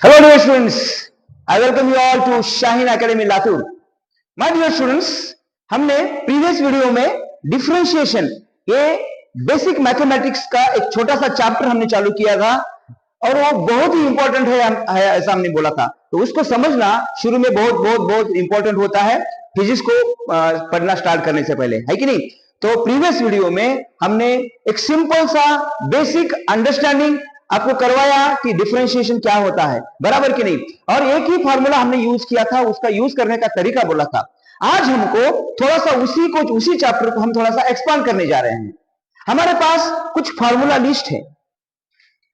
Hello dear students, I welcome you all to Shaheen Academy Latur. My dear students, हमने previous video में differentiation ये basic mathematics का एक छोटा सा चैप्टर हमने चालू किया था और वो बहुत ही इंपॉर्टेंट है ऐसा हमने बोला था। तो उसको समझना शुरू में बहुत बहुत बहुत इंपॉर्टेंट होता है फिजिक्स को पढ़ना स्टार्ट करने से पहले, है कि नहीं। तो प्रीवियस वीडियो में हमने एक सिंपल सा बेसिक अंडरस्टैंडिंग आपको करवाया कि डिफरेंशिएशन क्या होता है, बराबर कि नहीं। और एक ही फार्मूला हमने यूज किया था, उसका यूज करने का तरीका बोला था। आज हमको थोड़ा सा उसी चैप्टर को हम थोड़ा सा एक्सपांड करने जा रहे हैं। हमारे पास कुछ फार्मूला लिस्ट है।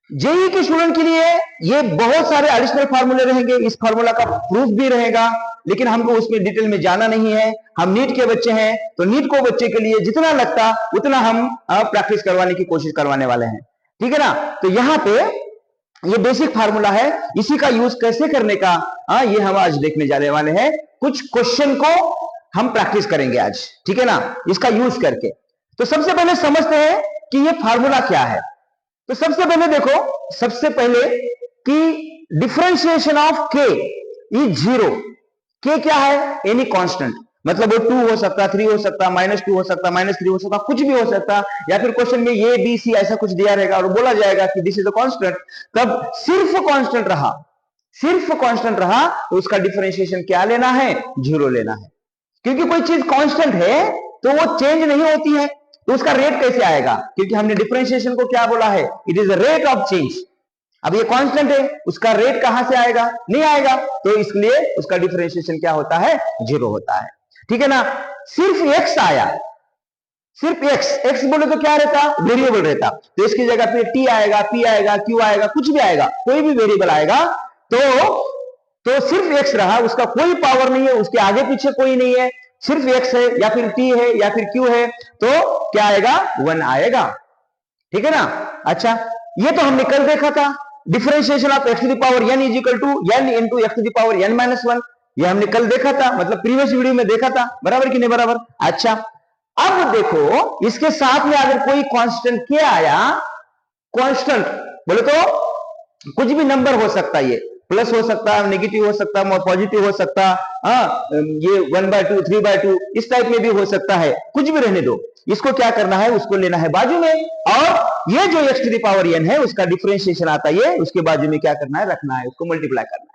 जेई के स्टूडेंट के लिए ये बहुत सारे एडिशनल फार्मूले रहेंगे, इस फार्मूला का प्रूफ भी रहेगा, लेकिन हमको उसमें डिटेल में जाना नहीं है। हम नीट के बच्चे हैं, तो नीट को बच्चे के लिए जितना लगता उतना हम प्रैक्टिस करवाने की कोशिश करवाने वाले हैं, ठीक है ना। तो यहाँ पे ये बेसिक फार्मूला है, इसी का यूज कैसे करने का ये हम आज देखने जाने वाले हैं। कुछ क्वेश्चन को हम प्रैक्टिस करेंगे आज, ठीक है ना, इसका यूज करके। तो सबसे पहले समझते हैं कि ये फार्मूला क्या है। तो सबसे पहले देखो, सबसे पहले कि डिफरेंशिएशन ऑफ के इज 0। के क्या है? एनी कांस्टेंट, मतलब वो 2 हो सकता, 3 हो सकता, -2 हो सकता, -3 हो सकता, कुछ भी हो सकता। या फिर क्वेश्चन में ए बी सी ऐसा कुछ दिया रहेगा और बोला जाएगा कि दिस इज अ कांस्टेंट, तब सिर्फ कांस्टेंट रहा तो उसका डिफरेंशिएशन क्या लेना है? 0 लेना है। क्योंकि कोई चीज कांस्टेंट है तो वो चेंज नहीं होती है, तो उसका रेट कैसे आएगा? क्योंकि हमने डिफरेंशिएशन को क्या बोला है? It is the rate of change. अब ये कांस्टेंट है, उसका रेट कहां से आएगा? नहीं आएगा, तो इसलिए उसका डिफरेंशिएशन क्या होता है? 0 होता है, ठीक है ना। सिर्फ x आया, सिर्फ x बोले तो क्या रहता? वेरिएबल रहता। तो इसकी जगह पे t आएगा, p आएगा, q आएगा, कुछ भी आएगा, कोई भी वेरिएबल आएगा तो सिर्फ x रहा, उसका कोई पावर नहीं है, उसके आगे पीछे कोई नहीं है, सिर्फ x है या फिर t है या फिर q है, तो क्या आएगा? 1 आएगा, ठीक है ना। अच्छा, ये तो हमने कल देखा था, differentiation of x to the power n is equal to n into x to the power n minus 1। ये हमने कल देखा था, मतलब प्रीवियस वीडियो में देखा था, बराबर कि नहीं बराबर। अच्छा, अब देखो इसके साथ में अगर कोई कांस्टेंट के आया, कांस्टेंट बोले तो कुछ भी नंबर हो सकता है, ये प्लस हो सकता है, नेगेटिव हो सकता है, पॉजिटिव हो सकता है, ये 1/2 3/2 इस टाइप में भी हो सकता है, कुछ भी रहने दो। इसको क्या करना है? उसको लेना है बाजू में, और ये जो x to the power n है उसका डिफरेंशिएशन आता है, उसके बाजू में क्या करना है? रखना है, उसको मल्टीप्लाई करना है।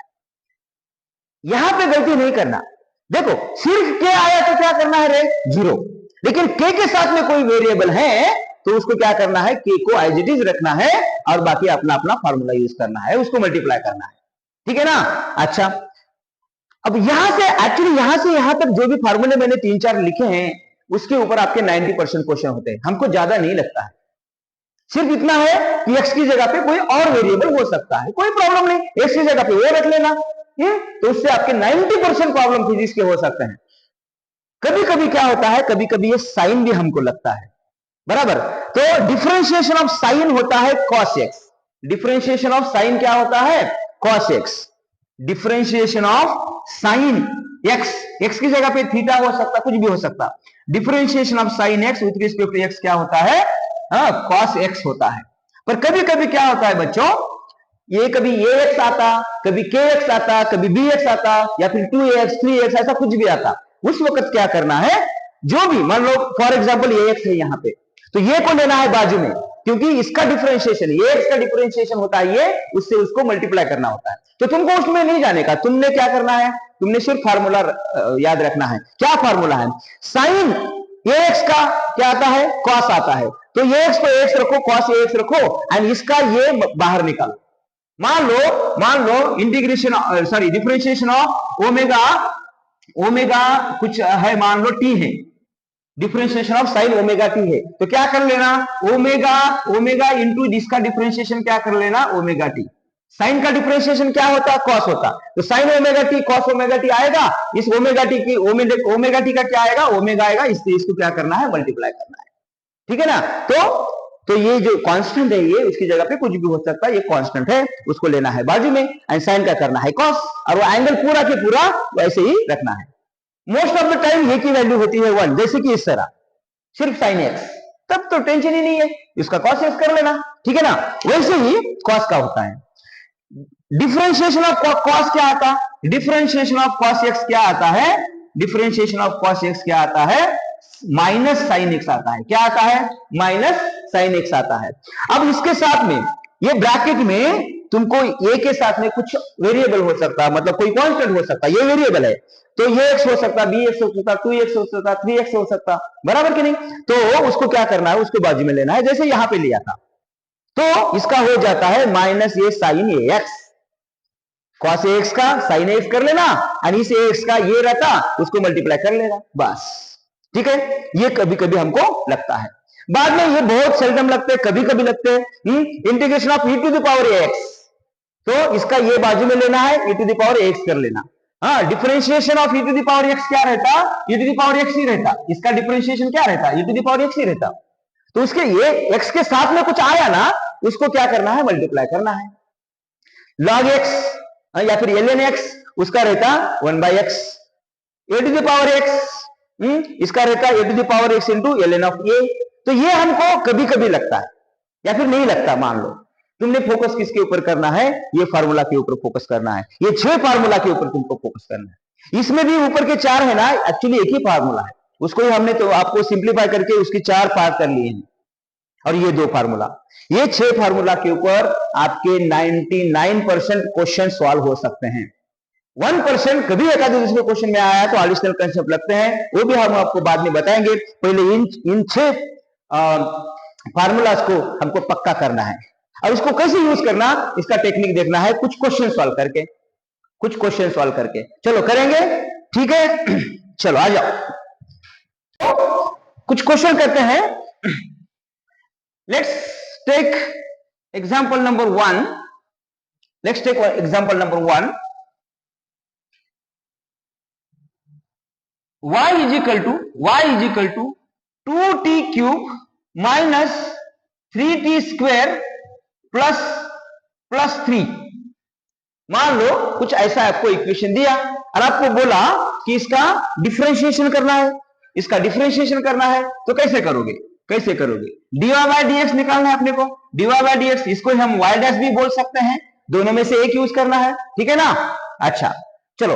यहां पे गलती नहीं करना। देखो, सिर्फ के आया तो क्या करना है रे? 0। लेकिन के साथ में कोई वेरिएबल है तो उसको क्या करना है? के को एज इट इज रखना है और बाकी अपना अपना फार्मूला यूज करना है, उसको मल्टीप्लाई करना है, ठीक है ना। अच्छा, अब यहां से एक्चुअली यहां से यहां तक जो भी फार्मूले मैंने 3-4 लिखे हैं उसके ऊपर आपके 90% क्वेश्चन होते हैं, हमको ज्यादा नहीं लगता है। सिर्फ इतना है कि x की जगह पे कोई और वेरिएबल हो सकता है, कोई प्रॉब्लम नहीं, x की जगह पे वो रख लेना, तो उससे आपके 90% प्रॉब्लम फिजिक्स के हो सकते हैं। कभी कभी क्या होता है, कभी कभी ये साइन भी हमको लगता है, बराबर। तो डिफरेंशिएशन ऑफ साइन होता है cos x। Differentiation of sign क्या होता है? cos x। Differentiation of sine x की जगह पे थीटा हो सकता, कुछ भी हो सकता। Differentiation of sine x with respect to x क्या होता है? cos x होता है। पर कभी कभी क्या होता है बच्चों, ये कभी ax आता, कभी kx आता, कभी bx आता, या फिर 2ax 3x ऐसा कुछ भी आता। उस वक्त क्या करना है? जो भी मान लो फॉर एग्जांपल ax है यहाँ पे, तो ये को लेना है बाजू में, क्योंकि इसका डिफरेंशिएशन ax का डिफरेंशिएशन होता है ये, उससे उसको मल्टीप्लाई करना होता है। तो तुमको उसमें नहीं जाने का, तुमने क्या करना है? तुमने सिर्फ फार्मूला याद रखना है। क्या फार्मूला है? साइन ax का क्या आता है? cos आता है। तो ax को ax रखो, cos ax रखो, एंड इसका ये बाहर निकालो। मान लो integration sorry differentiation of omega कुछ है, मान लो t है, differentiation of sine omega t है, तो क्या कर लेना? ओमेगा इंटू इसका डिफरेंशिएशन क्या कर लेना? Omega t। साइन का डिफरेंशिएशन क्या होता? कॉस होता। तो sine omega T cos omega T आएगा, इस ओमेगा टी की ओमेगा टी का क्या आएगा? ओमेगा आएगा, इसको क्या करना है? मल्टीप्लाई करना है, ठीक है ना। तो ये जो कांस्टेंट है ये, उसकी जगह पे कुछ भी हो सकता है, ये कांस्टेंट है, उसको लेना है बाजू में, एंड साइन का करना है कॉस, और वो एंगल पूरा के पूरा वैसे ही रखना है। मोस्ट ऑफ द टाइम ये की वैल्यू होती है 1, जैसे कि इस तरह, सिर्फ साइन एक्स, तब तो टेंशन ही नहीं है, इसका कॉस एक्स कर लेना, ठीक है ना। वैसे ही कॉस का होता है। डिफरेंशिएशन ऑफ कॉस क्या आता? डिफरेंशिएशन ऑफ कॉस एक्स क्या आता है? डिफरेंशिएशन ऑफ कॉस एक्स क्या आता है? माइनस साइन एक्स आता है। क्या आता है? माइनस साइन एक्स आता है। अब इसके साथ में ये ब्रैकेट में तुमको ए के साथ में कुछ वेरिएबल हो सकता है, मतलब कोई कांस्टेंट हो सकता है, ये वेरिएबल है तो ये एक्स हो सकता, बी एक्स हो सकता, 2x हो सकता, 3x हो सकता, बराबर कि नहीं? तो उसको क्या करना है, उसको बाजू में लेना है, जैसे यहां पे लिया था। तो इसका हो जाता है माइनस ये साइन ए एक्स, कॉस एक्स का साइन एक्स कर लेना, और इस एक्स का ये रहता उसको मल्टीप्लाई कर लेना, बस। ठीक है, ये कभी कभी हमको लगता है, बाद में ये बहुत सेल्डम लगते हैं, कभी कभी लगते हैं। Integration of e to the power x, तो इसका ये बाजू में लेना है, e to the power x कर लेना। हाँ, differentiation of e to the power x क्या रहता? e to the power x ही रहता। इसका डिफरेंशिएशन क्या रहता? e to the power x ही रहता। तो उसके ये x के साथ में कुछ आया ना, उसको क्या करना है? मल्टीप्लाई करना है। log x या फिर ln x, उसका रहता 1/x, a to the power x इसका रहता a to the power x into ln of a। तो ये हमको कभी कभी लगता है या फिर नहीं लगता। मान लो तुमने फोकस किसके ऊपर करना है? ये फार्मूला के ऊपर फोकस करना है, ये 6 फार्मूला के ऊपर तुमको फोकस करना है। इसमें भी ऊपर के 4 है ना, एक्चुअली एक ही फार्मूला है, उसको ही हमने तो आपको सिंप्लीफाई करके उसकी 4 पार्ट कर लिए हैं, और ये 2 फार्मूला, ये 6 फार्मूला के ऊपर आपके 99% क्वेश्चन सॉल्व हो सकते हैं। 1% कभी एक आधे दूसरे क्वेश्चन में आया तो एडिशनल कंसेप्ट लगते हैं, वो भी हम आपको बाद में बताएंगे। पहले इन 6 फार्मूलाज को हमको पक्का करना है, और इसको कैसे यूज करना, इसका टेक्निक देखना है, कुछ क्वेश्चन सॉल्व करके, कुछ क्वेश्चन सॉल्व करके। चलो करेंगे, ठीक है? चलो आ जाओ, कुछ क्वेश्चन करते हैं। Let's take example number 1। Let's take example number 1। y is equal to 2t cube minus 3t square plus 3। मान लो कुछ ऐसा आपको इक्वेशन दिया और आपको बोला कि इसका डिफरेंशिएशन करना है, इसका डिफरेंशिएशन करना है, तो कैसे करोगे? कैसे करोगे? dy बाय dx निकालना है अपने को, dy बाय dx, इसको हम y डैश भी बोल सकते हैं, दोनों में से एक यूज करना है, ठीक है ना? अच्छा चलो,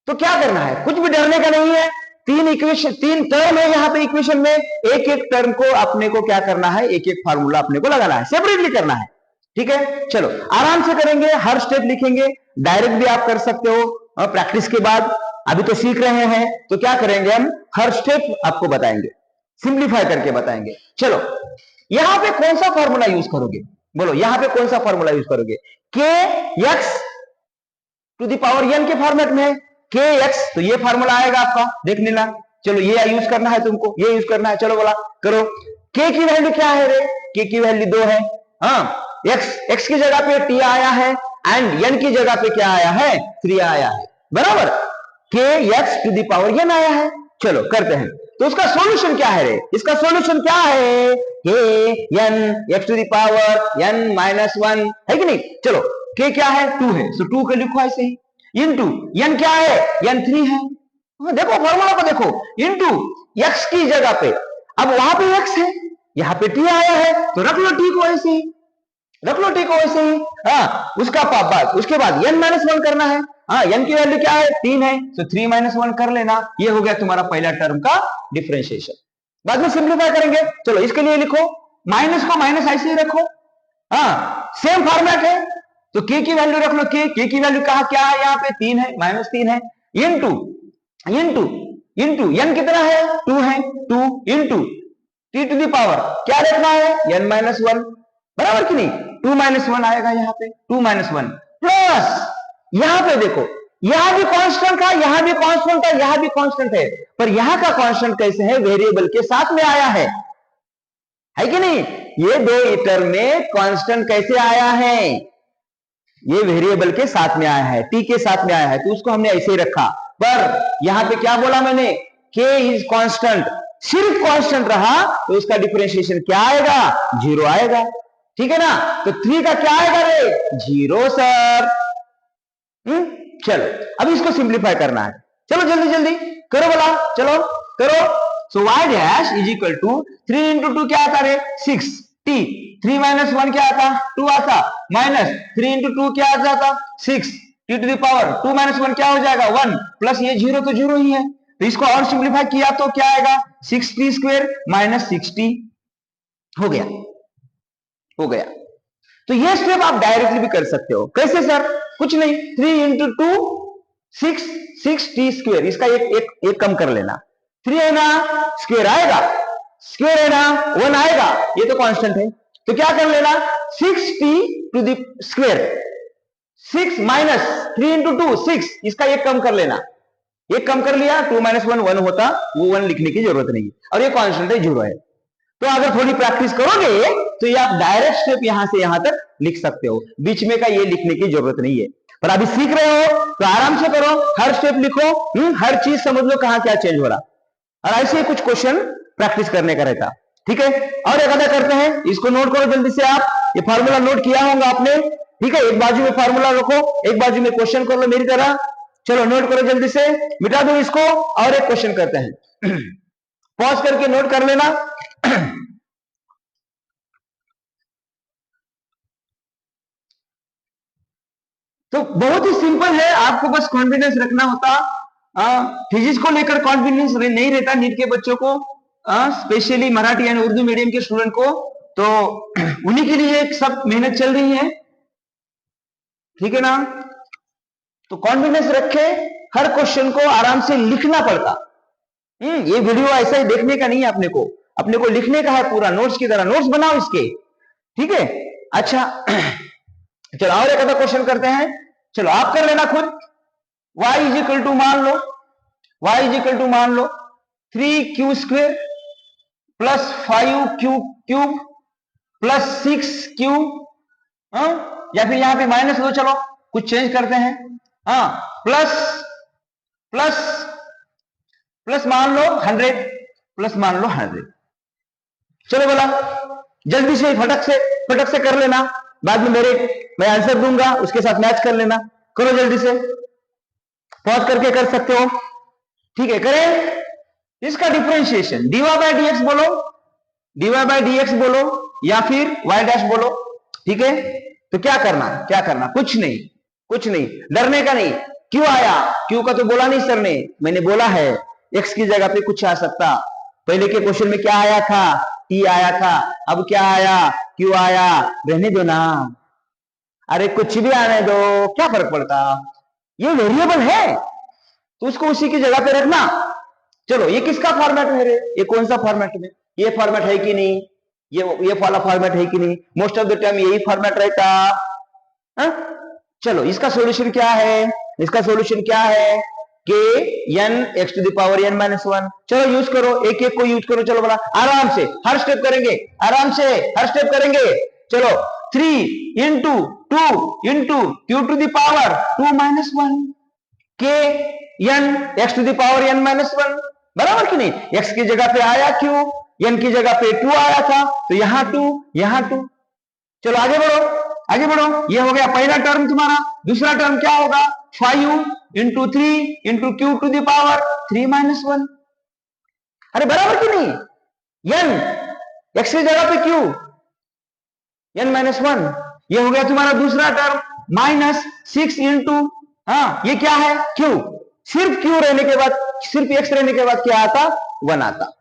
तो क्या करना है, कुछ भी डरने का नहीं है। 3 टर्म है यहाँ पे इक्वेशन में, एक एक टर्म को अपने को क्या करना है, एक एक फार्मूला अपने को लगाना है, सेपरेटली करना है, ठीक है? चलो आराम से करेंगे, हर स्टेप लिखेंगे, डायरेक्ट भी आप कर सकते हो प्रैक्टिस के बाद। अभी तो सीख रहे हैं, तो क्या करेंगे हम, हर स्टेप आपको बताएंगे, सिंप्लीफाई करके बताएंगे। चलो यहां पे कौन सा फॉर्मूला यूज करोगे? बोलो यहां पे कौन सा फॉर्मूला यूज करोगे? K x to the power n के फॉर्मेट में है, के एक्स, तो ये फॉर्मूला आएगा आपका, देख लेना। चलो ये यूज करना है तुमको, ये यूज करना है। चलो बोला करो, के की वैल्यू क्या है रे? के की वैल्यू 2 है। हाँ, एक्स की जगह पे टी आया है, एंड एन की जगह पे क्या आया है? 3 आया है, बराबर। K x to the power n आया है। चलो करते हैं, तो उसका सॉल्यूशन क्या है रे? इसका सॉल्यूशन क्या है? K n x to the power n minus 1 है कि नहीं? चलो के क्या है? 2 है, सो 2 को लिखो ऐसे ही, इनटू एन क्या है? एन 3 है। देखो फॉर्मूला को देखो, इनटू एक्स की जगह पे, अब वहां पे एक्स है, यहाँ पे टी आया है, तो रख लो टी को ऐसे ही, रख लो टी को ऐसे ही। हाँ, उसके बाद n माइनस 1 करना है। हाँ, n की वैल्यू क्या है? 3 है, तो 3 माइनस 1 कर लेना। ये हो गया तुम्हारा पहला टर्म का डिफरेंशिएशन। बाद में सिंप्लीफाई करेंगे। चलो इसके लिए लिखो, माइनस को माइनस ऐसे ही रखो। हाँ, सेम फॉर्मेट है, तो k की वैल्यू रख लो। k की वैल्यू कहा क्या है? यहाँ पे 3 है, माइनस 3 है, इंटू n कितना है? 2 है, 2 into t to the power क्या रखना है? n माइनस 1, बराबर कि नहीं? 2 माइनस 1 आएगा यहाँ पे, 2 माइनस 1 प्लस, यहाँ पे देखो, यहां भी कांस्टेंट था, यहां भी कांस्टेंट था, यहां भी कांस्टेंट है, पर यहां का कांस्टेंट कैसे है? वेरिएबल के साथ में आया है कि नहीं? ये 2 टर्म में कांस्टेंट कैसे आया है? ये वेरिएबल के साथ में आया है, टी के साथ में आया है, तो उसको हमने ऐसे ही रखा। पर यहां पे क्या बोला मैंने? k इज कांस्टेंट, सिर्फ कांस्टेंट रहा तो उसका डिफरेंशिएशन क्या आएगा? 0 आएगा, ठीक है ना? तो 3 का क्या आएगा रे? 0 सर। चलो अब इसको सिंप्लीफाई करना है। चलो जल्दी जल्दी करो बोला, चलो करो। So y dash is equal to 3 into 2 क्या आता रे? 6 t, 3 माइनस 1 क्या आता? 2 आता, माइनस 3 इंटू 2 क्या आ जाता 6 t to the power 2 minus 1 क्या हो जाएगा 1 प्लस ये 0 तो 0 ही है, तो इसको और सिंप्लीफाई किया तो क्या आएगा 6t स्क्वायर माइनस 6t हो गया, हो गया। तो ये स्टेप आप डायरेक्टली भी कर सकते हो। कैसे सर? कुछ नहीं, 3 इंटू 2 6 टी स्क्वायर, इसका एक कम कर लेना, 3 है ना स्क्वायर आएगा, स्क्वायर है ना 1 आएगा, ये तो कांस्टेंट है, तो क्या कर लेना 6t to the square, 6 minus 3 into 2 6, इसका एक कम कर लेना, एक कम कर लिया, 2 माइनस 1 1 होता, वो 1 लिखने की जरूरत नहीं है, और ये कांस्टेंट है 0 है। तो अगर थोड़ी प्रैक्टिस करोगे तो ये आप डायरेक्ट स्टेप यहां से यहां तक लिख सकते हो, बीच में का ये लिखने की जरूरत नहीं है। पर अभी सीख रहे हो तो आराम से करो, हर स्टेप लिखो, हर चीज समझ लो कहां क्या चेंज हो रहा, और ऐसे कुछ क्वेश्चन प्रैक्टिस करने का रहता। ठीक है, और एक आधा करते हैं, इसको नोट करो जल्दी से। आप ये फॉर्मूला नोट किया होगा आपने, ठीक है, एक बाजू में फॉर्मूला रखो, एक बाजू में क्वेश्चन कर लो मेरी तरह। चलो नोट करो जल्दी से, मिटा दो इसको, और एक क्वेश्चन करते हैं। पॉज करके नोट कर लेना। तो बहुत ही सिंपल है, आपको बस कॉन्फिडेंस रखना होता। फिजिक्स को लेकर कॉन्फिडेंस नहीं रहता नीट के बच्चों को, specially Marathi and Urdu medium के स्टूडेंट को, तो उन्हीं के लिए सब मेहनत चल रही है, ठीक है ना। तो कॉन्फिडेंस रखे, हर क्वेश्चन को आराम से लिखना पड़ता। ये वीडियो ऐसा ही देखने का नहीं है, अपने को लिखने का है, पूरा नोट्स की तरह नोट्स बनाओ इसके, ठीक है। अच्छा चलो और एक आधा क्वेश्चन करते हैं, चलो आप कर लेना खुद। y इज इक्वल टू मान लो, y इज इक्वल टू मान लो 3q square plus 5q cube plus 6q, या फिर यहां पे माइनस लो, चलो कुछ चेंज करते हैं, प्लस प्लस प्लस मान लो 100 प्लस मान लो 100। चलो बोला जल्दी से फटक से कर लेना, बाद में मैं आंसर दूंगा उसके साथ मैच कर लेना, करो जल्दी से, पॉज करके कर सकते हो, ठीक है। करें इसका डिफरेंशिएशन, dy बाय dx बोलो, dy बाय dx बोलो, या फिर y डैश बोलो, ठीक है। तो क्या करना कुछ नहीं, डरने का नहीं। क्यों आया, क्यों का तो बोला नहीं सर ने, मैंने बोला है x की जगह पे कुछ आ सकता। पहले के क्वेश्चन में क्या आया था, t आया था, अब क्या आया, क्यों आया, रहने दो ना, अरे कुछ भी आने दो, क्या फर्क पड़ता, ये वेरिएबल है तो उसको उसी की जगह पे रखना। चलो ये किसका फॉर्मेट है रे, ये कौन सा फॉर्मेट में, ये फॉर्मेट है कि नहीं, ये वाला फॉर्मेट है कि नहीं, मोस्ट ऑफ द टाइम यही फॉर्मेट रहता। चलो इसका सॉल्यूशन क्या है, इसका सॉल्यूशन क्या है, k n x to the power n minus 1। चलो यूज करो, एक एक को यूज करो, चलो बोला आराम से हर स्टेप करेंगे, आराम से हर स्टेप करेंगे। चलो 3 into 2 into q to the power 2 minus 1 k n x to the power n minus 1, बराबर कि नहीं। x की जगह पे आया q, n की जगह पे 2 आया था, तो यहां 2 यहां 2। चलो आगे बढ़ो, ये हो गया पहला टर्म तुम्हारा। दूसरा टर्म क्या होगा, 5 into 3 into q to the power 3 minus 1, अरे बराबर कि नहीं। n x की जगह पे q n माइनस 1, ये हो गया तुम्हारा दूसरा टर्म, माइनस 6 इंटू, ये क्या है q, सिर्फ q रहने के बाद, सिर्फ x रहने के बाद क्या आता 1 आता,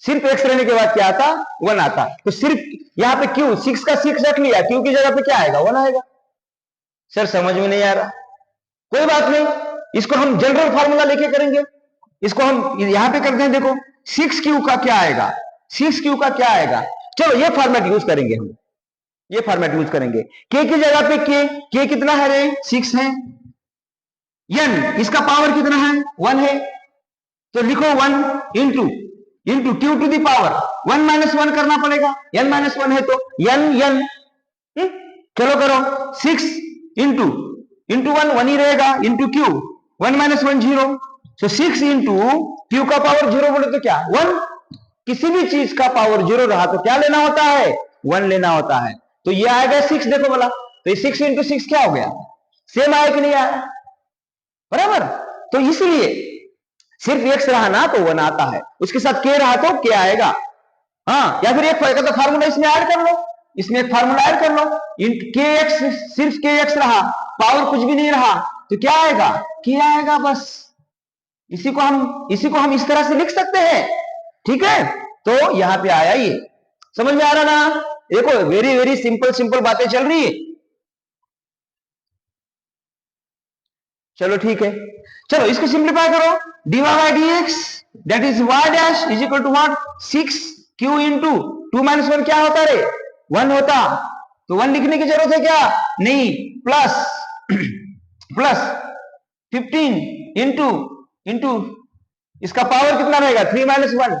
सिर्फ x रहने के बाद क्या आता 1 आता। तो सिर्फ यहां पे q 6 का 6 रख लिया, q की जगह पे क्या आएगा 1 आएगा। सर समझ में नहीं आ रहा, कोई बात नहीं, इसको हम जनरल फार्मूला लेके करेंगे, इसको हम यहां पे करते हैं। देखो 6q का क्या आएगा, 6q का क्या आएगा, चलो ये फॉर्मेट यूज करेंगे हम, ये फॉर्मेट यूज करेंगे। k की जगह पे k कितना है रे 6 है, n इसका पावर कितना है 1 है, तो लिखो 1 into q to the power 1 minus 1 करना पड़ेगा, n माइनस 1 है तो n। चलो करो 6 इंटू 1 ही रहेगा, इंटू क्यू 1 माइनस 1 0, सो 6 इंटू क्यू का पावर 0 बोले तो क्या 1, किसी भी चीज का पावर 0 रहा तो क्या लेना होता है 1 लेना होता है। तो ये आएगा 6, देखो बोला, तो ये 6 इंटू 6 क्या हो गया, सेम आया कि नहीं आया, बराबर। तो इसलिए सिर्फ x रहा ना तो 1 आता है, उसके साथ k रहा तो k आएगा। या फिर एक फार्मूला इसमें ऐड कर लो, इसमें एक फार्मूला ऐड कर लो, के एक्स, सिर्फ के एक्स रहा, पावर कुछ भी नहीं रहा, तो क्या आएगा, के आएगा बस। इसी को हम इस तरह से लिख सकते हैं, ठीक है। तो यहां पे आया ये, समझ में आ रहा ना। देखो वेरी वेरी सिंपल बातें चल रही है। चलो ठीक है, चलो इसको सिंप्लीफाई करो, dy by dx that is y dash is equal to what, 6q into 2 minus 1 क्या होता रे, 1 होता, तो 1 लिखने की जरूरत है क्या, नहीं, प्लस 15 इंटू इसका पावर कितना रहेगा, 3 माइनस 1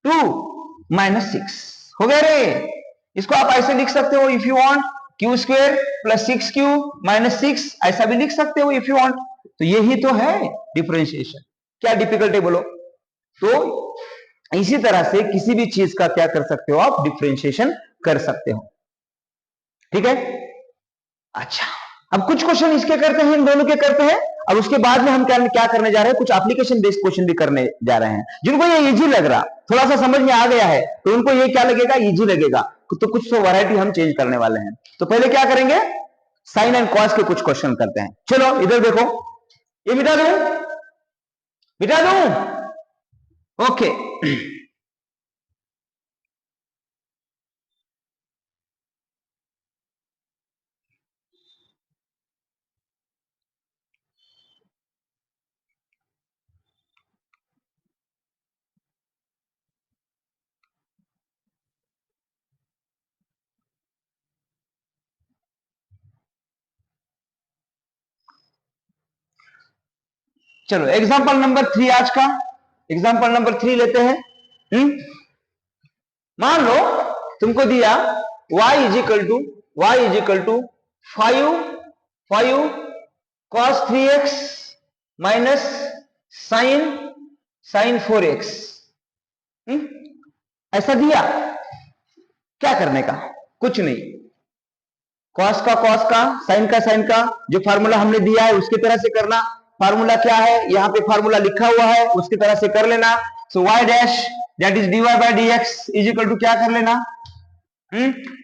2 माइनस 6 हो गया रे। इसको आप ऐसे लिख सकते हो if you want, Q square plus 6q minus 6, ऐसा भी लिख सकते हो इफ यू वांट। तो यही तो है डिफरेंशिएशन, क्या डिफिकल्ट है बोलो। तो इसी तरह से किसी भी चीज का क्या कर सकते हो आप, डिफरेंशिएशन कर सकते हो, ठीक है। अच्छा, अब कुछ क्वेश्चन इसके करते हैं, इन दोनों के करते हैं, और उसके बाद में हम क्या करने जा रहे हैं, कुछ एप्लीकेशन बेस्ड क्वेश्चन भी करने जा रहे हैं। जिनको ये इजी लग रहा, थोड़ा सा समझ में आ गया है, तो उनको ये क्या लगेगा, इजी लगेगा, तो कुछ तो वैरायटी हम चेंज करने वाले हैं। तो पहले क्या करेंगे, साइन एंड कॉस के कुछ क्वेश्चन करते हैं। चलो इधर देखो, ये मिटा दूं, ओके। चलो एग्जांपल नंबर 3 आज का, एग्जांपल नंबर 3 लेते हैं। मान लो तुमको दिया y is equal to 5 cos 3x minus sine 4x, ऐसा दिया, क्या करने का, कुछ नहीं, कॉस का साइन का जो फार्मूला हमने दिया है उसकी तरह से करना। फार्मूला क्या है, यहाँ पे फार्मूला लिखा हुआ है, उसकी तरह से कर लेना। So y dash that is dy by dx is equal to क्या कर लेना,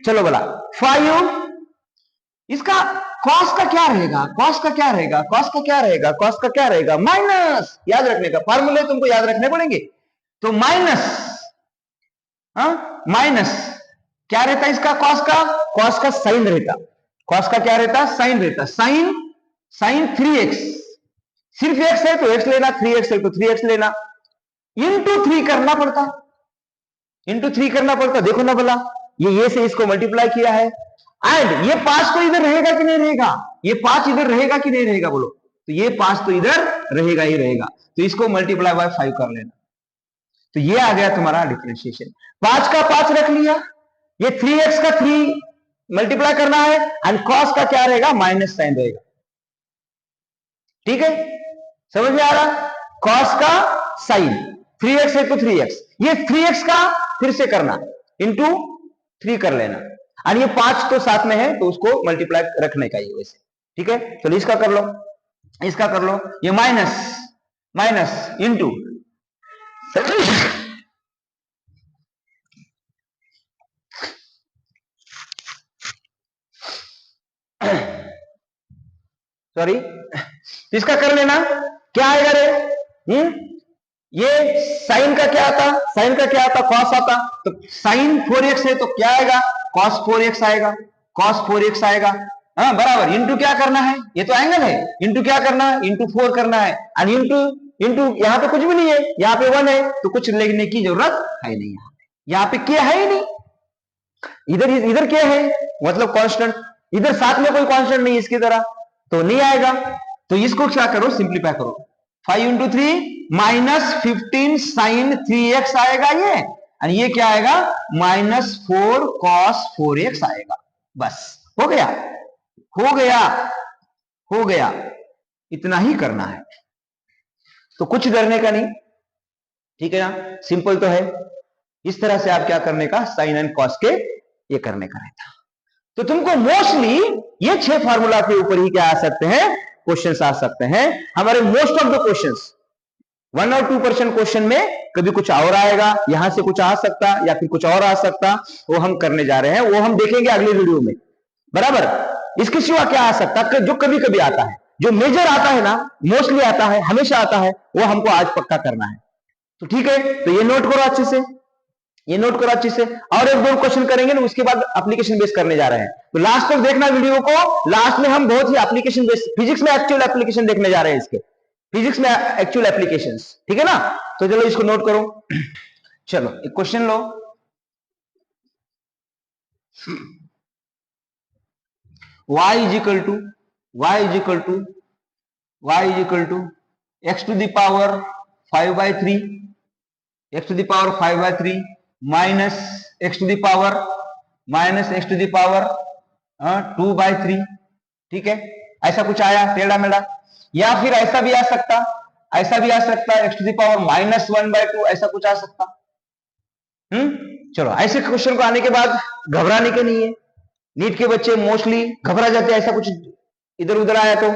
चलो बोला 5, इसका कॉस का क्या रहेगा, माइनस, याद रखने का, फार्मूले तुमको याद रखने पड़ेंगे। तो माइनस क्या रहता है इसका, कॉस का साइन रहता, कॉस का क्या रहता, साइन रहता, साइन 3x, सिर्फ x है तो x लेना, 3x है तो 3x लेना, इंटू 3 करना पड़ता, देखो ना बोला, ये से इसको मल्टीप्लाई किया है, एंड ये 5 तो इधर रहेगा कि नहीं रहेगा, ये 5 इधर रहेगा कि नहीं रहेगा बोलो, तो ये 5 तो इधर रहेगा ही रहेगा, तो इसको मल्टीप्लाई बाय 5 कर लेना। तो ये आ गया तुम्हारा डिफरेंशिएशन, 5 का 5 रख लिया, ये 3x का 3 मल्टीप्लाई करना है, एंड कॉस का क्या रहेगा, माइनस साइन रहेगा, ठीक है, समझ में आ रहा, कॉस का साइन, 3x है तो 3x, ये 3x का फिर से करना, इंटू 3 कर लेना, और ये 5 तो साथ में है तो उसको मल्टीप्लाई रखने का ही वैसे, ठीक है। चलो इसका कर लो, ये माइनस इंटू सॉरी, इसका कर लेना, क्या आएगा रे, ये साइन का क्या आता, कॉस आता, तो साइन 4x है तो क्या आएगा, कॉस 4x आएगा, हाँ बराबर, इंटू क्या करना है, ये तो एंगल है, इंटू क्या करना है, इंटू 4 करना है, और इंटू यहाँ पे कुछ भी नहीं है, यहाँ पे 1 है तो कुछ लिखने की जरूरत है नहीं, यहाँ पे क्या है ही नहीं, इधर क्या है, मतलब कांस्टेंट, इधर साथ में कोई कांस्टेंट नहीं इसकी तरह, तो नहीं आएगा। तो इसको क्या करो, सिंप्लीफाई करो, 5 इंटू 3 माइनस 15 साइन 3x आएगा ये, और ये क्या आएगा, माइनस 4 कॉस 4x आएगा, बस हो गया, इतना ही करना है, तो कुछ डरने का नहीं, ठीक है ना, सिंपल तो है। इस तरह से आप क्या करने का, साइन एंड कॉस के ये करने का रहता। तो तुमको मोस्टली ये 6 फार्मूला के ऊपर ही क्या आ सकते हैं, क्वेश्चंस आ सकते हैं, हमारे मोस्ट ऑफ द क्वेश्चंस 1 और 2% क्वेश्चन में कभी कुछ और आएगा, यहां से कुछ आ सकता या फिर कुछ और आ सकता, वो हम करने जा रहे हैं, वो हम देखेंगे अगले वीडियो में, बराबर। इसके सिवा क्या आ सकता जो कभी कभी आता है, जो मेजर आता है ना, मोस्टली आता है, हमेशा आता है, वो हमको आज पक्का करना है। तो ठीक है, तो ये नोट करो अच्छे से, ये नोट करो अच्छे से। और एक दो क्वेश्चन करेंगे ना, उसके बाद एप्लीकेशन बेस करने जा रहे हैं, तो लास्ट तक देखना वीडियो को। लास्ट में हम बहुत ही एप्लीकेशन बेस, फिजिक्स में एक्चुअल एप्लीकेशन देखने जा रहे हैं इसके, फिजिक्स में एक्चुअल एप्लीकेशंस, ठीक है ना। तो चलो इसको नोट करो। चलो एक क्वेश्चन लो, y is equal to x to the power 5/3, x to the power 5/3 minus x to the power 2/3, ठीक है। ऐसा कुछ आया टेढ़ा मेढ़ा, या फिर ऐसा भी आ सकता, x टू द पावर -1/2, ऐसा कुछ आ सकता। चलो ऐसे क्वेश्चन को आने के बाद घबराने के नहीं है, नीट के बच्चे मोस्टली घबरा जाते हैं ऐसा कुछ इधर उधर आया तो,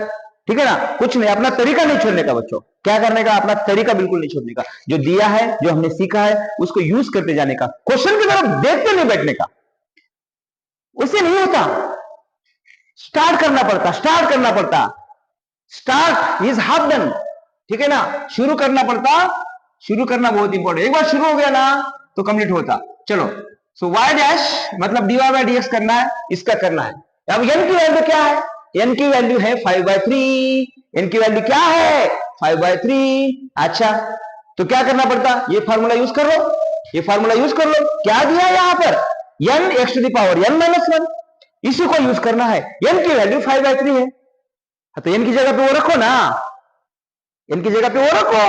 ठीक है ना। कुछ नहीं, अपना तरीका नहीं छोड़ने का बच्चों, क्या करने का, अपना तरीका बिल्कुल नहीं छोड़ने का, जो दिया है, जो हमने सीखा है, उसको यूज करते जाने का, क्वेश्चन की तरफ देखते नहीं बैठने का, उससे नहीं होता, स्टार्ट करना पड़ता, स्टार्ट इज हाफ डन, ठीक है ना। शुरू करना पड़ता, शुरू करना बहुत इंपॉर्टेंट, एक बार शुरू हो गया ना तो कंप्लीट होता। चलो, सो y डैश मतलब dy/dx करना है, इसका करना है। अब n की वैल्यू क्या है, n की वैल्यू है 5/3, n की वैल्यू क्या है 5/3। अच्छा, तो क्या करना पड़ता, ये फार्मूला यूज कर लो, ये फार्मूला यूज कर लो। क्या दिया है यहां पर, n x to the power n-1, इसी को यूज करना है। n की वैल्यू 5/3 है, तो n की जगह पे वो रखो ना, n की जगह पे वो रखो।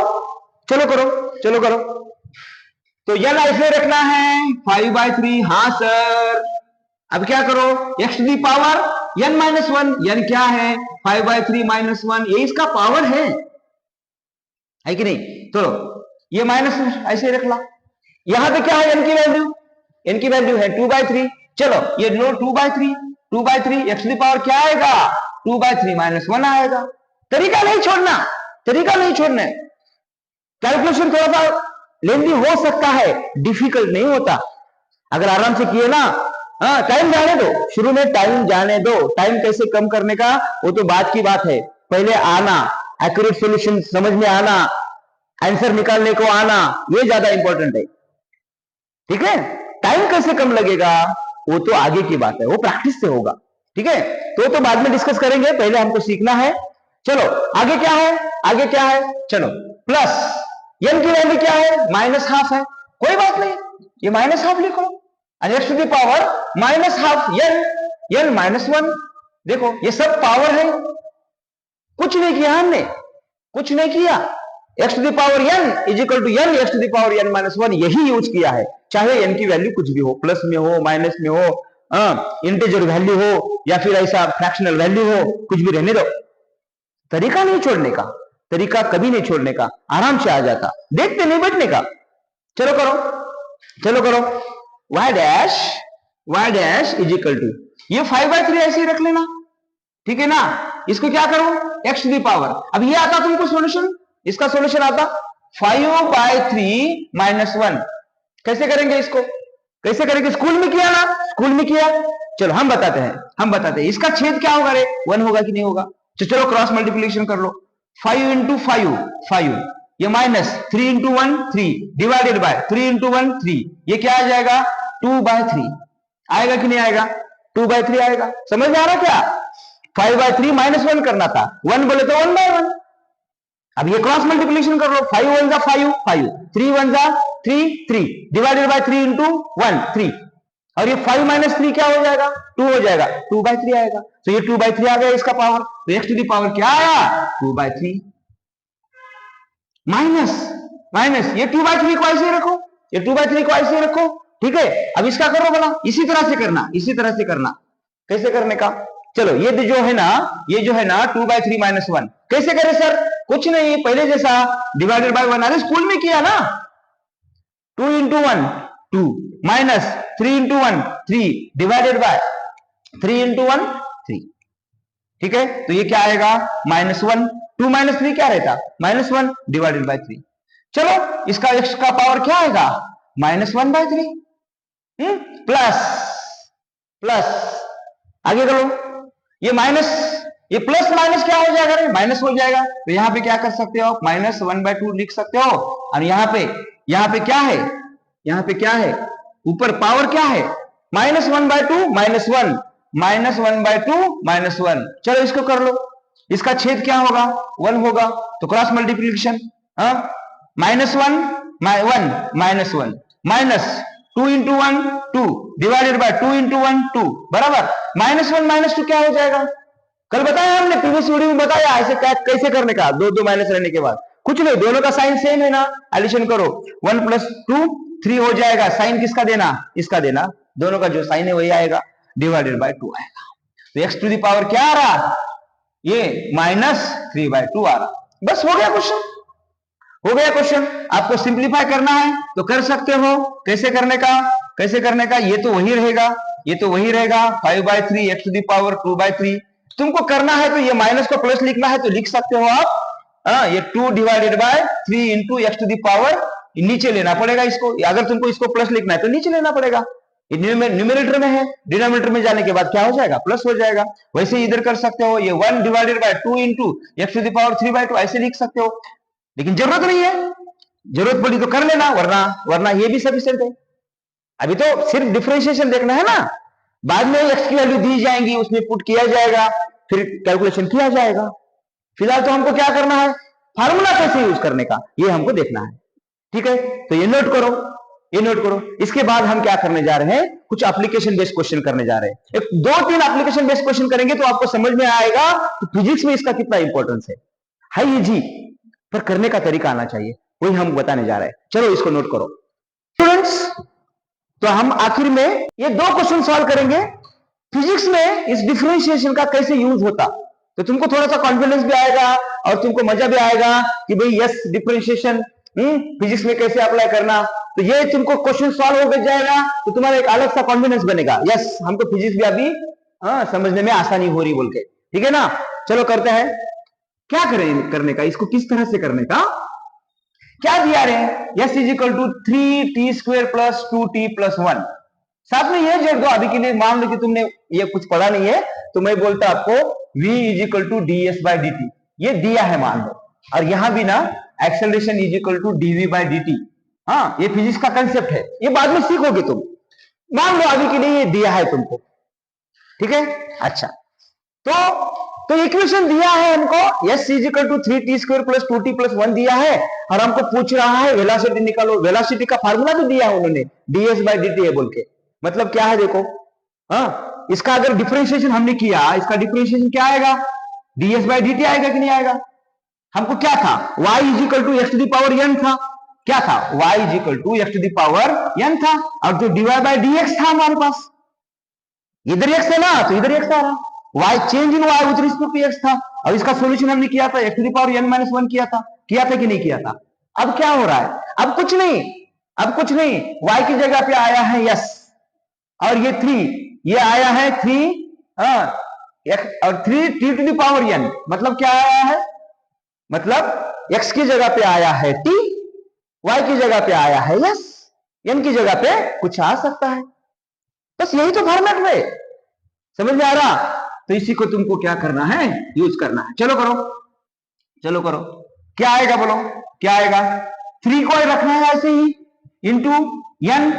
चलो करो, चलो करो। तो n ऐसे रखना है 5/3, हाँ सर। अब क्या करो, x to the power n-1, n क्या है 5/3 -1, ये इसका पावर है कि नहीं। तो ये माइनस ऐसे रख ला, यहां पे क्या है n की वैल्यू, n की वैल्यू है 2/3। चलो ये लो 2/3 x टू दी पावर क्या आएगा 2/3 -1 आएगा। तरीका नहीं छोड़ना, तरीका नहीं छोड़ना। कैलकुलेशन थोड़ा सा लेंदी हो सकता है, डिफिकल्ट नहीं होता, अगर आराम से किए ना। हाँ, टाइम जाने दो, शुरू में टाइम जाने दो, टाइम कैसे कम करने का वो तो बात की बात है, पहले आना, एक्यूरेट सॉल्यूशन समझ में आना, आंसर निकालने को आना, ये ज्यादा इंपॉर्टेंट है, ठीक है। टाइम कैसे कम लगेगा वो तो आगे की बात है, वो प्रैक्टिस से होगा, ठीक है। तो बात में डिस्कस करेंगे, पहले हमको सीखना है। चलो आगे क्या है, आगे क्या है, चलो प्लस n की वैल्यू क्या है -½ है, कोई बात नहीं, ये -½ लिखो, x to the power -½ n -1। देखो ये सब पावर है, कुछ नहीं किया हमने, कुछ नहीं किया। x to the power n is equal to n x to the power n -1, यही यूज किया है, चाहे n की वैल्यू कुछ भी हो, प्लस में हो, माइनस में हो, इंटीजर वैल्यू हो, या फिर ऐसा फ्रैक्शनल वैल्यू हो, कुछ भी रहने दो। तरीका नहीं छोड़ने का, तरीका कभी नहीं छोड़ने का, आराम से आ जाता, देखते नहीं बैठने का। चलो करो, चलो करो, y dash is equal to, ये 5/3 ऐसे ही रख लेना, ठीक है ना। इसको क्या करो x टू दी पावर, अब ये आता तुमको सॉल्यूशन, इसका सॉल्यूशन आता 5/3 -1। कैसे करेंगे इसको, कैसे करेंगे, स्कूल में किया ना, स्कूल में किया। चलो हम बताते हैं, इसका छेद क्या होगा रे, 1 होगा कि नहीं होगा। तो चलो क्रॉस मल्टीप्लिकेशन कर लो, 5 × 5, ये माइनस 3 × 1 3 डिवाइडेड बाय 3 × 1 3, ये क्या आ जाएगा 2/3 आएगा कि नहीं आएगा, 2/3 आएगा। समझ में आ रहा क्या, 5/3 -1 करना था, 1 बोले तो 1/1। अब ये क्रॉस मल्टीप्लिकेशन कर लो, 5 1 जा 5 5, 3 1 जा 3 3 डिवाइडेड बाय 3 × 1 3, और ये 5 - 3 क्या हो जाएगा 2 हो जाएगा, 2/3 आएगा। तो ये 2/3 आ गया इसका पावर, तो x टू दी पावर क्या आया 2/3 माइनस ये 2/3 को ऐसे रखो, ये 2/3 को ऐसे रखो, ठीक है। अब इसका करो बोला, इसी तरह से करना, इसी तरह से करना। कैसे करने का, चलो ये जो है ना, ये जो है ना 2/3 -1 कैसे करें सर, कुछ नहीं, पहले जैसा डिवाइडेड बाय 1, अरे स्कूल में किया ना, 2 × 1 2 माइनस 3 × 1 3 डिवाइडेड बाय 3 × 1 3, ठीक है। तो ये क्या आएगा -1, 2 - 3 क्या रहता -1 डिवाइडेड बाय 3, चलो इसका x का पावर क्या आएगा, -1/3 प्लस प्लस, आगे करो, ये माइनस, ये प्लस माइनस क्या हो जाएगा, माइनस हो जाएगा। तो यहां पे क्या कर सकते हो, -1/2 लिख सकते हो। और यहाँ पे क्या है, यहाँ पे क्या है, ऊपर पावर क्या है, -1/2 -1, -1/2 -1। चलो इसको कर लो, इसका छेद क्या होगा, 1 होगा, तो cross multiplication, -1 1 -1 minus 2 into 1 2 divided by 2 into 1 2 बराबर -1 -2 क्या हो जाएगा। कल बताया हमने, प्रीवियस वीडियो में बताया ऐसे कैसे करने का, दो माइनस रहने के बाद कुछ नहीं, दोनों का साइन सेम है ना, एडिशन करो, 1 + 2 3 हो जाएगा, साइन किसका देना, इसका देना, दोनों का जो साइन है वही आएगा, डिवाइडेड बाय 2 आएगा। तो x टू दी पावर क्या आ रहा, ये -3/2 आ रहा। बस हो गया क्वेश्चन, हो गया क्वेश्चन। आपको सिंप्लीफाई करना है तो कर सकते हो, कैसे करने का, कैसे करने का, ये तो वही रहेगा, ये तो वही रहेगा, 5/3 x टू दी पावर 2/3। तुमको करना है तो ये माइनस को प्लस लिखना है तो लिख सकते हो आप, ये 2 divided by 3 into x to the power, नीचे लेना पड़ेगा इसको, अगर तुमको इसको प्लस लिखना है तो नीचे लेना पड़ेगा, न्यूमरेटर में है, डिनोमिनेटर में जाने के बाद क्या हो जाएगा, प्लस हो जाएगा। वैसे इधर कर सकते हो, ये 1 divided by 2 into x to the power 3/2 ऐसे लिख सकते हो, लेकिन जरूरत नहीं है, जरूरत पड़ी तो कर लेना, वरना ये भी सफिशिएंट है। अभी तो सिर्फ डिफरेंशिएशन देखना है ना, बाद में x की वैल्यू दी जाएंगी, उसमें पुट किया जाएगा, फिर कैलकुलेशन किया जाएगा। फिलहाल तो हमको क्या करना है, फार्मूला कैसे यूज करने का ये हमको देखना है, ठीक है। तो ये नोट करो, ये नोट करो। इसके बाद हम क्या करने जा रहे हैं, कुछ एप्लीकेशन बेस्ड क्वेश्चन करने जा रहे हैं, एक 2-3 एप्लीकेशन बेस्ड क्वेश्चन करेंगे तो आपको समझ में आएगा कि फिजिक्स में इसका कितना इंपॉर्टेंस है इजी, पर करने का तरीका आना चाहिए, वही हम बताने जा रहे हैं। चलो इसको नोट करो स्टूडेंट्स। तो हम आखिर में ये 2 क्वेश्चन सॉल्व करेंगे, फिजिक्स में इस डिफरेंशिएशन का कैसे यूज होता, तो तुमको थोड़ा सा कॉन्फिडेंस भी आएगा और तुमको मजा भी आएगा कि भाई यस डिफरेंशिएशन फिजिक्स में कैसे अप्लाई करना। तो ये तुमको क्वेश्चन सॉल्व हो जाएगा तो तुम्हारा एक अलग सा कॉन्फिडेंस बनेगा, यस हमको फिजिक्स भी अभी समझने में आसानी हो रही बोल के, ठीक है ना। चलो करते हैं, क्या करें करने का, इसको किस तरह से करने का, क्या दिया रहे, s = 3t² + 2t + 1। साथ में ये जोड़ दो, अभी के लिए मान लो कि तुमने ये कुछ पढ़ा नहीं है तो मैं बोलता आपको v = ds/dt, ये दिया है मान लो, और यहां भी ना एक्सेलरेशन = dv/dt। हाँ ये फिजिक्स का कंसेप्ट है, ये बाद में सीखोगे तुम, मान लो अभी के लिए ये दिया है तुमको, ठीक है। अच्छा तो इक्वेशन दिया है हमको, s = 3t² + 2t + 1 दिया है, और हमको पूछ रहा है वेलोसिटी निकालो। वेलोसिटी का फार्मूला भी दिया है उन्होंने, ds/dt है बोल के, मतलब क्या है देखो, इसका अगर डिफरेंशिएशन हमने किया, इसका डिफरेंशिएशन क्या आएगा, ds/dt आएगा कि नहीं आएगा। हमको क्या था, y = x to the power n था, क्या था, y = x to the power n था, और जो dy/dx था हमारे पास, इधर x है ना तो इधर x आ रहा, y change in y with respect to x था, और इसका सॉल्यूशन हमने किया था x to the power n-1 किया था कि नहीं किया था। अब क्या हो रहा है, अब कुछ नहीं, y की जगह पे आया है s, और ये 3, ये आया है 3 और 3 t to the power n, मतलब क्या आया है, मतलब x की जगह पे आया है t, y की जगह पे आया है s, n की जगह पे कुछ आ सकता है, बस यही तो फॉर्मेट में, समझ में आ रहा। तो इसी को तुमको क्या करना है, यूज करना है। चलो करो, चलो करो, क्या आएगा बोलो, क्या आएगा, 3 को रखना है ऐसे ही, into n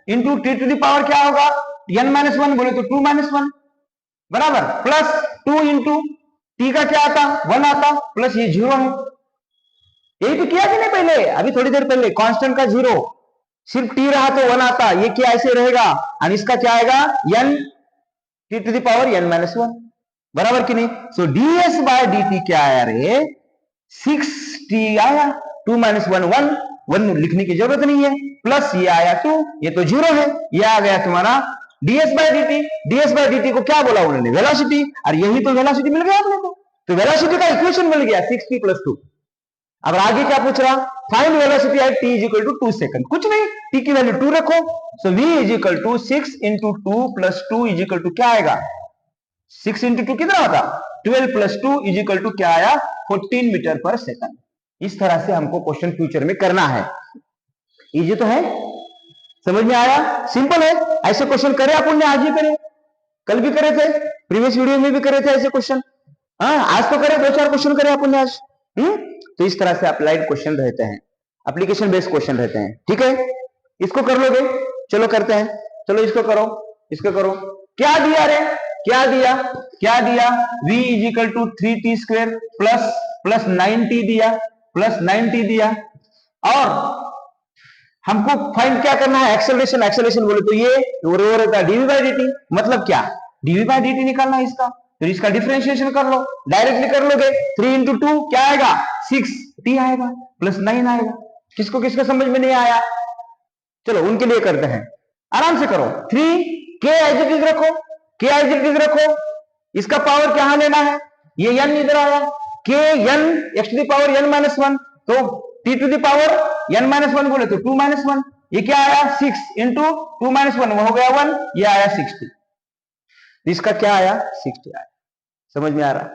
into t to the power क्या होगा, n-1 बोले तो 2-1 बराबर, प्लस 2 इंटू t का क्या आता, 1 आता, प्लस ये 0 है, यही तो किया कि नहीं पहले, अभी थोड़ी देर पहले, कांस्टेंट का 0, सिर्फ t रहा तो 1 आता, ये क्या ऐसे रहेगा, और इसका क्या आएगा, n t to the power n-1 बराबर कि नहीं। सो ds/dt क्या आया रे, 6t आया, 2-1 1 लिखने की जरूरत नहीं है, प्लस ये आया 2, ये तो 0 है, ये आ गया तुम्हारा ds/dt। ds/dt को क्या बोला उन्होंने, वेलोसिटी, और यही तो वेलोसिटी मिल गया अपने को, तो वेलोसिटी का इक्वेशन मिल गया 6t + 2। अब आगे क्या पूछ रहा, find velocity at t = 2 second, कुछ नहीं, t की वैल्यू 2 रखो, सो v = 6 × 2 + 2 = क्या आएगा, 6 × 2 कितना होता, 12 + 2 = क्या आया, 14 मीटर पर सेकंड। इस तरह से हमको क्वेश्चन फ्यूचर में करना है। इजी तो है, समझ में आया? सिंपल है। ऐसे क्वेश्चन करे अपन ने, आज ही करे, कल भी करे थे, प्रीवियस वीडियो में भी करे थे ऐसे क्वेश्चन। हाँ, आज तो करे, 2-4 क्वेश्चन करे अपन ने आज। तो इस तरह से अप्लाइड क्वेश्चन रहते हैं, एप्लीकेशन बेस्ड क्वेश्चन रहते हैं। ठीक है, इसको कर लोगे? चलो करते हैं, चलो इसको करो, इसको करो। क्या दिया रे, क्या दिया, क्या दिया? v is equal to 3t square plus 9t दिया, प्लस 9t दिया। और हमको फाइंड क्या करना है? एक्सेलरेशन। एक्सेलरेशन बोले तो ये रहता है dv बाई dt। मतलब क्या? dv बाई dt निकालना है इसका, तो इसका डिफरेंशिएशन कर लो, डायरेक्टली कर लोगे। 3 इंटू 2 क्या आएगा? 6t आएगा, प्लस 9 आएगा। किसको किसको समझ में नहीं आया? चलो उनके लिए करते हैं, आराम से करो। 3k एज इट इज रखो, k एज इट इज रखो। इसका पावर क्या लेना है? ये n इधर आया, k n x to the power n minus 1, तो t to the power n minus 1 बोले तो 2 माइनस 1। ये क्या आया? 6 इंटू 2 माइनस 1, वो हो गया 1, ये आया 60। इसका क्या आया? 60 आया। समझ में आ रहा?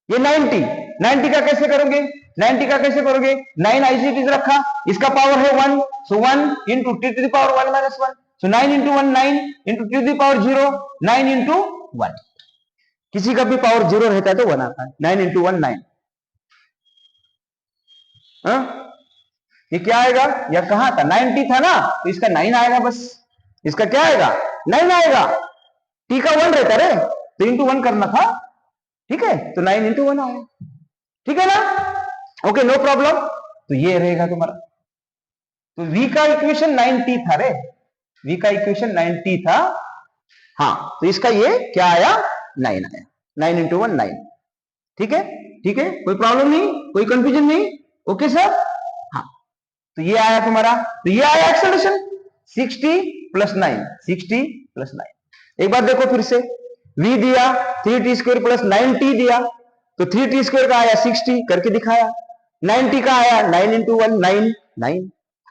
ये 90 का कैसे करोगे? 90 का कैसे करोगे? 9 आईसीटीज रखा, इसका पावर है 1, so 1 into t to the power 1 minus 1, so 9 into 1 9 into t to the power 0, 9 into 1। किसी का भी पावर 0 रहता है तो 1 आता है। 9 इंटू 1 9। ये क्या आएगा? यह कहां था? 90 था ना, तो इसका 9 आएगा बस। इसका क्या आएगा? 9 आएगा। टी का 1 रहता है, तो इंटू 1 करना था। ठीक है, तो 9 इंटू 1 आया। ठीक है ना? Okay, no problem. तो ये रहेगा तुम्हारा। तो v का इक्वेशन 90 था रे, v का इक्वेशन 90 था। हाँ, तो इसका ये क्या आया? 9 आया। 9 इंटू 1 9। ठीक है, ठीक है, कोई प्रॉब्लम नहीं, कोई कंफ्यूजन नहीं। Okay sir? हाँ, तो ये आया तुम्हारा। तो ये आया एक्सेलरेशन 60 प्लस 9, 60 प्लस 9। एक बार देखो फिर से, v दिया 3t स्क्वायर प्लस 9t दिया, तो 3t स्क्वायर का आया 60 करके दिखाया, 9t का आया 9 इंटू 1 9 9।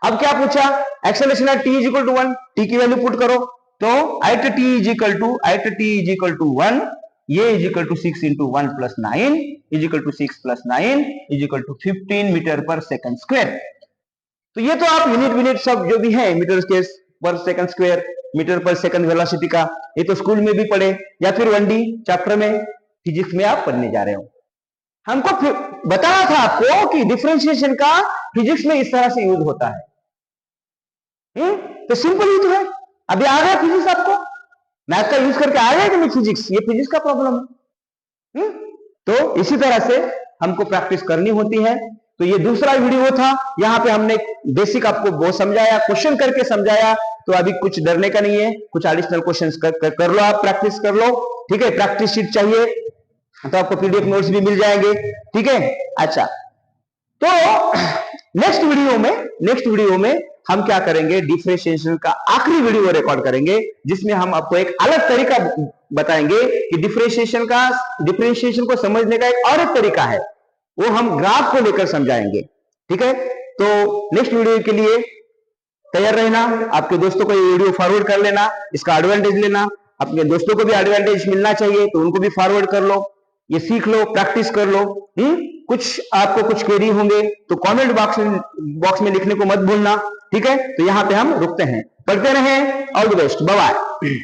अब क्या पूछा? एक्सेलरेशन है t इजिकल टू 1, t की वैल्यू पुट करो, तो एट t इजिकल टू 1, ये is equal to 6 into 1 plus 9 is equal to 6 plus 9 is equal to 15 metre पर सेकंड स्क्वायर। तो ये तो आप यूनिट सब जो भी है, मीटर पर सेकंड स्क्वायर, मीटर पर सेकंड वेलोसिटी का, ये तो स्कूल में भी पढ़े या फिर 1D चैप्टर में फिजिक्स में आप पढ़ने जा रहे हो। हमको बताना था आपको कि डिफरेंशिएशन का फिजिक्स में इस तरह से यूज होता है। तो सिंपल ही तो है। अभी आ गया फिजिक्स, आपको मैथ का यूज करके आ गया कि नहीं फिजिक्स? ये फिजिक्स का प्रॉब्लम है। तो इसी तरह से हमको प्रैक्टिस करनी होती है। तो ये दूसरा वीडियो था, यहाँ पे हमने बेसिक आपको बहुत समझाया, क्वेश्चन करके समझाया। तो अभी कुछ डरने का नहीं है, कुछ एडिशनल क्वेश्चंस कर लो, आप प्रैक्टिस कर लो। ठीक है, प्रैक्टिस शीट चाहिए तो आपको पीडीएफ नोट्स भी मिल जाएंगे। ठीक है, अच्छा, तो नेक्स्ट वीडियो में हम क्या करेंगे? डिफरेंशिएशन का आखिरी वीडियो रिकॉर्ड करेंगे, जिसमें हम आपको एक अलग तरीका बताएंगे कि डिफरेंशिएशन को समझने का एक और एक तरीका है, वो हम ग्राफ को लेकर समझाएंगे। ठीक है, तो नेक्स्ट वीडियो के लिए तैयार रहना। आपके दोस्तों को ये वीडियो फॉरवर्ड कर लेना, इसका एडवांटेज लेना। अपने दोस्तों को भी एडवांटेज मिलना चाहिए, तो उनको भी फॉरवर्ड कर लो, ये सीख लो, प्रैक्टिस कर लो। कुछ आपको कुछ क्वेरी होंगे तो कमेंट बॉक्स में लिखने को मत भूलना। ठीक है, तो यहाँ पे हम रुकते हैं, पढ़ते रहें। All the best, bye bye.